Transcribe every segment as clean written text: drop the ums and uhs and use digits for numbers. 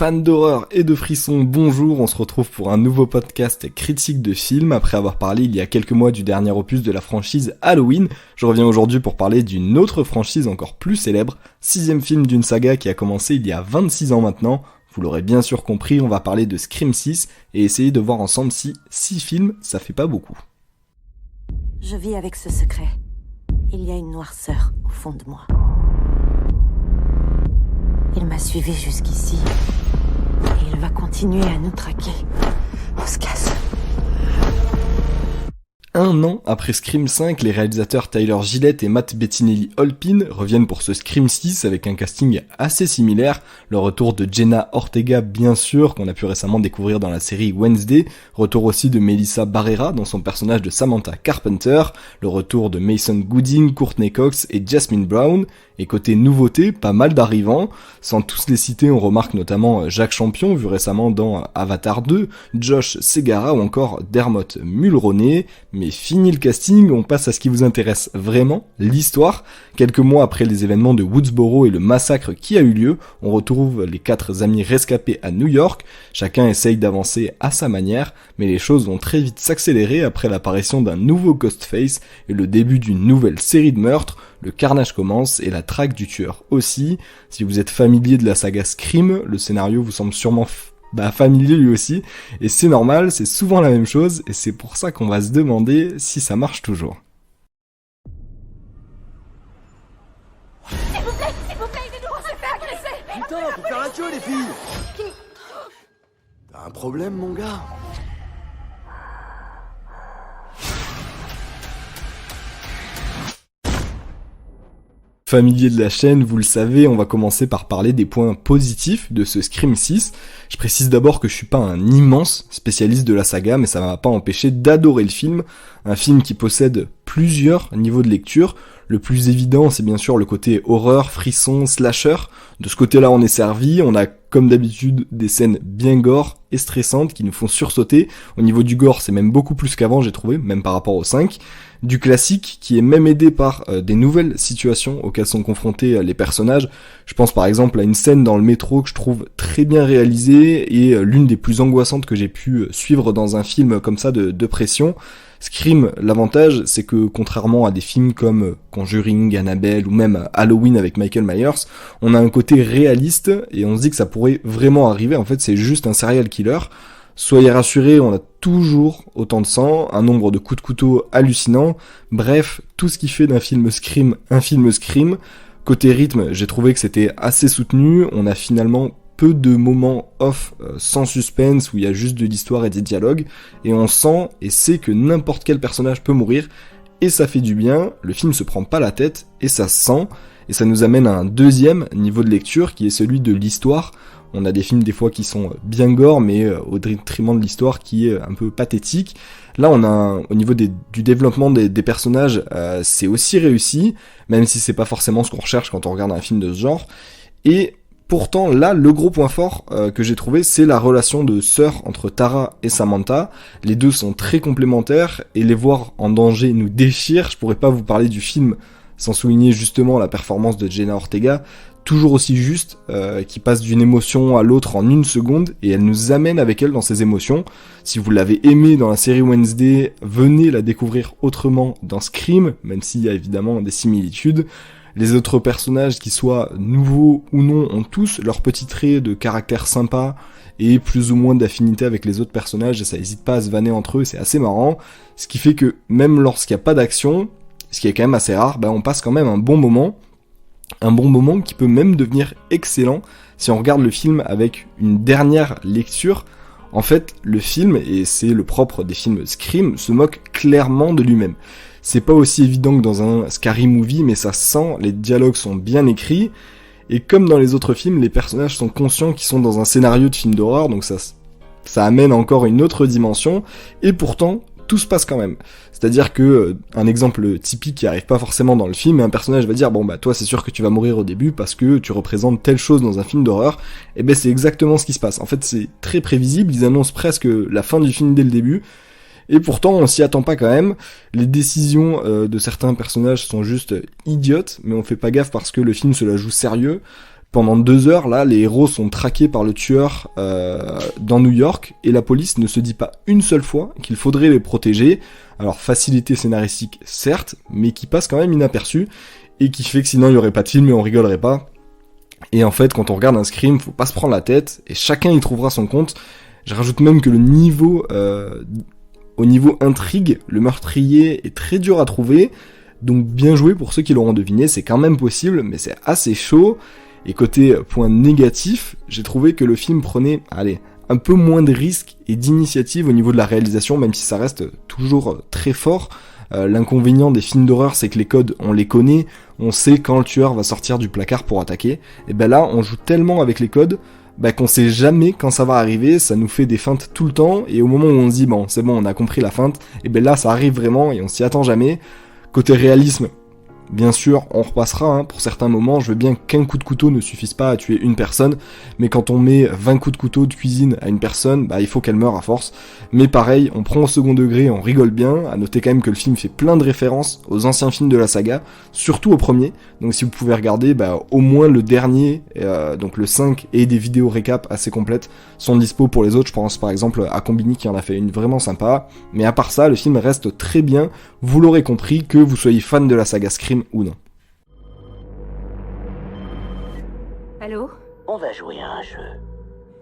Fans d'horreur et de frissons, bonjour, on se retrouve pour un nouveau podcast critique de films. Après avoir parlé il y a quelques mois du dernier opus de la franchise Halloween, je reviens aujourd'hui pour parler d'une autre franchise encore plus célèbre, 6ème film d'une saga qui a commencé il y a 26 ans maintenant. Vous l'aurez bien sûr compris, on va parler de Scream 6 et essayer de voir ensemble si 6 films, ça fait pas beaucoup. Je vis avec ce secret. Il y a une noirceur au fond de moi. Il m'a suivi jusqu'ici. Et il va continuer à nous traquer. On se casse. Un an après Scream 5, les réalisateurs Tyler Gillett et Matt Bettinelli-Holpin reviennent pour ce Scream 6 avec un casting assez similaire. Le retour de Jenna Ortega, bien sûr, qu'on a pu récemment découvrir dans la série Wednesday. Retour aussi de Melissa Barrera dans son personnage de Samantha Carpenter. Le retour de Mason Gooding, Courtney Cox et Jasmine Brown. Et côté nouveauté, pas mal d'arrivants. Sans tous les citer, on remarque notamment Jacques Champion, vu récemment dans Avatar 2, Josh Segarra ou encore Dermot Mulroney. Mais fini le casting, on passe à ce qui vous intéresse vraiment, l'histoire. Quelques mois après les événements de Woodsboro et le massacre qui a eu lieu, on retrouve les 4 amis rescapés à New York. Chacun essaye d'avancer à sa manière, mais les choses vont très vite s'accélérer après l'apparition d'un nouveau Ghostface et le début d'une nouvelle série de meurtres. Le carnage commence et la traque du tueur aussi. Si vous êtes familier de la saga Scream, le scénario vous semble sûrement familier lui aussi. Et c'est normal, c'est souvent la même chose et c'est pour ça qu'on va se demander si ça marche toujours. S'il vous plaît, aidez-nous, on s'est fait agresser. Putain, faut faire un queue les filles. T'as un problème mon gars? Familier de la chaîne, vous le savez, on va commencer par parler des points positifs de ce Scream 6. Je précise d'abord que je suis pas un immense spécialiste de la saga, mais ça m'a pas empêché d'adorer le film. Un film qui possède plusieurs niveaux de lecture. Le plus évident, c'est bien sûr le côté horreur, frisson, slasher. De ce côté-là, on est servi. On a, comme d'habitude, des scènes bien gore et stressantes qui nous font sursauter. Au niveau du gore, c'est même beaucoup plus qu'avant, j'ai trouvé, même par rapport au 5. Du classique, qui est même aidé par des nouvelles situations auxquelles sont confrontés les personnages. Je pense par exemple à une scène dans le métro que je trouve très bien réalisée et l'une des plus angoissantes que j'ai pu suivre dans un film comme ça de pression. Scream, l'avantage, c'est que contrairement à des films comme Conjuring, Annabelle ou même Halloween avec Michael Myers, on a un côté réaliste et on se dit que ça pourrait vraiment arriver. En fait, c'est juste un serial killer. Soyez rassurés, on a toujours autant de sang, un nombre de coups de couteau hallucinant. Bref, tout ce qui fait d'un film Scream un film Scream. Côté rythme, j'ai trouvé que c'était assez soutenu. On a finalement peu de moments off sans suspense où il y a juste de l'histoire et des dialogues et on sent et sait que n'importe quel personnage peut mourir et ça fait du bien, le film se prend pas la tête et ça se sent et ça nous amène à un deuxième niveau de lecture qui est celui de l'histoire. On a des films des fois qui sont bien gore mais au détriment de l'histoire qui est un peu pathétique. Là on a au niveau du développement des personnages c'est aussi réussi même si c'est pas forcément ce qu'on recherche quand on regarde un film de ce genre et pourtant, là, le gros point fort que j'ai trouvé, c'est la relation de sœur entre Tara et Samantha. Les deux sont très complémentaires et les voir en danger nous déchire. Je pourrais pas vous parler du film sans souligner justement la performance de Jenna Ortega, toujours aussi juste, qui passe d'une émotion à l'autre en une seconde et elle nous amène avec elle dans ses émotions. Si vous l'avez aimé dans la série Wednesday, venez la découvrir autrement dans Scream, même s'il y a évidemment des similitudes. Les autres personnages, qui soient nouveaux ou non, ont tous leurs petits traits de caractère sympa et plus ou moins d'affinité avec les autres personnages et ça hésite pas à se vanner entre eux, c'est assez marrant. Ce qui fait que même lorsqu'il n'y a pas d'action, ce qui est quand même assez rare, on passe quand même un bon moment qui peut même devenir excellent si on regarde le film avec une dernière lecture. En fait, le film, et c'est le propre des films Scream, se moque clairement de lui-même. C'est pas aussi évident que dans un Scary Movie, mais ça sent, les dialogues sont bien écrits, et comme dans les autres films, les personnages sont conscients qu'ils sont dans un scénario de film d'horreur, donc ça amène encore une autre dimension, et pourtant, tout se passe quand même. C'est-à-dire que, un exemple typique qui arrive pas forcément dans le film, un personnage va dire, toi c'est sûr que tu vas mourir au début parce que tu représentes telle chose dans un film d'horreur, et c'est exactement ce qui se passe. En fait, c'est très prévisible, ils annoncent presque la fin du film dès le début, et pourtant on s'y attend pas quand même. Les décisions de certains personnages sont juste idiotes, mais on fait pas gaffe parce que le film se la joue sérieux. Pendant 2 heures, là, les héros sont traqués par le tueur dans New York, et la police ne se dit pas une seule fois qu'il faudrait les protéger. Alors, facilité scénaristique, certes, mais qui passe quand même inaperçu, et qui fait que sinon il y aurait pas de film et on rigolerait pas. Et en fait, quand on regarde un Scream, faut pas se prendre la tête, et chacun y trouvera son compte. Je rajoute même que le niveau, au niveau intrigue, le meurtrier est très dur à trouver, donc bien joué pour ceux qui l'auront deviné, c'est quand même possible, mais c'est assez chaud. Et côté point négatif, j'ai trouvé que le film prenait, un peu moins de risques et d'initiative au niveau de la réalisation, même si ça reste toujours très fort. L'inconvénient des films d'horreur, c'est que les codes, on les connaît, on sait quand le tueur va sortir du placard pour attaquer. Et ben là, on joue tellement avec les codes, qu'on sait jamais quand ça va arriver, ça nous fait des feintes tout le temps, et au moment où on se dit, bon, c'est bon, on a compris la feinte, et ben là, ça arrive vraiment, et on s'y attend jamais. Côté réalisme, bien sûr, on repassera, pour certains moments, je veux bien qu'un coup de couteau ne suffise pas à tuer une personne, mais quand on met 20 coups de couteau de cuisine à une personne, il faut qu'elle meure à force. Mais pareil, on prend au second degré, on rigole bien, à noter quand même que le film fait plein de références aux anciens films de la saga, surtout au premier, donc si vous pouvez regarder, au moins le dernier, donc le 5, et des vidéos récap assez complètes sont dispo pour les autres. Je pense par exemple à Combini qui en a fait une vraiment sympa, mais à part ça, le film reste très bien, vous l'aurez compris, que vous soyez fan de la saga Scream ou non. Allô? On va jouer à un jeu.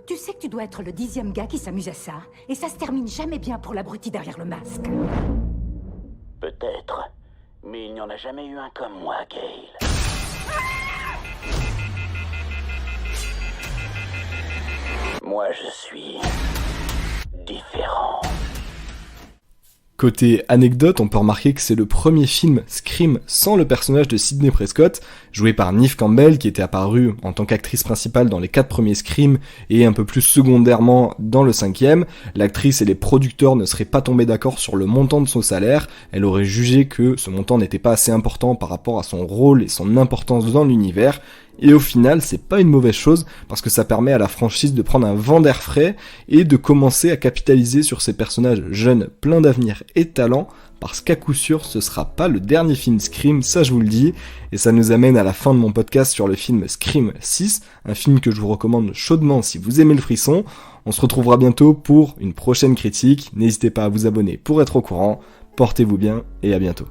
Tu sais que tu dois être le 10e gars qui s'amuse à ça, et ça se termine jamais bien pour l'abruti derrière le masque. Peut-être, mais il n'y en a jamais eu un comme moi, Gale. Moi, je suis différent. Côté anecdote, on peut remarquer que c'est le premier film Scream sans le personnage de Sidney Prescott, joué par Neve Campbell, qui était apparue en tant qu'actrice principale dans les 4 premiers Scream, et un peu plus secondairement dans le 5e. L'actrice et les producteurs ne seraient pas tombés d'accord sur le montant de son salaire, elle aurait jugé que ce montant n'était pas assez important par rapport à son rôle et son importance dans l'univers, et au final, c'est pas une mauvaise chose, parce que ça permet à la franchise de prendre un vent d'air frais, et de commencer à capitaliser sur ces personnages jeunes, pleins d'avenir et de talent, parce qu'à coup sûr, ce sera pas le dernier film Scream, ça je vous le dis, et ça nous amène à la fin de mon podcast sur le film Scream 6, un film que je vous recommande chaudement si vous aimez le frisson. On se retrouvera bientôt pour une prochaine critique, n'hésitez pas à vous abonner pour être au courant, portez-vous bien, et à bientôt.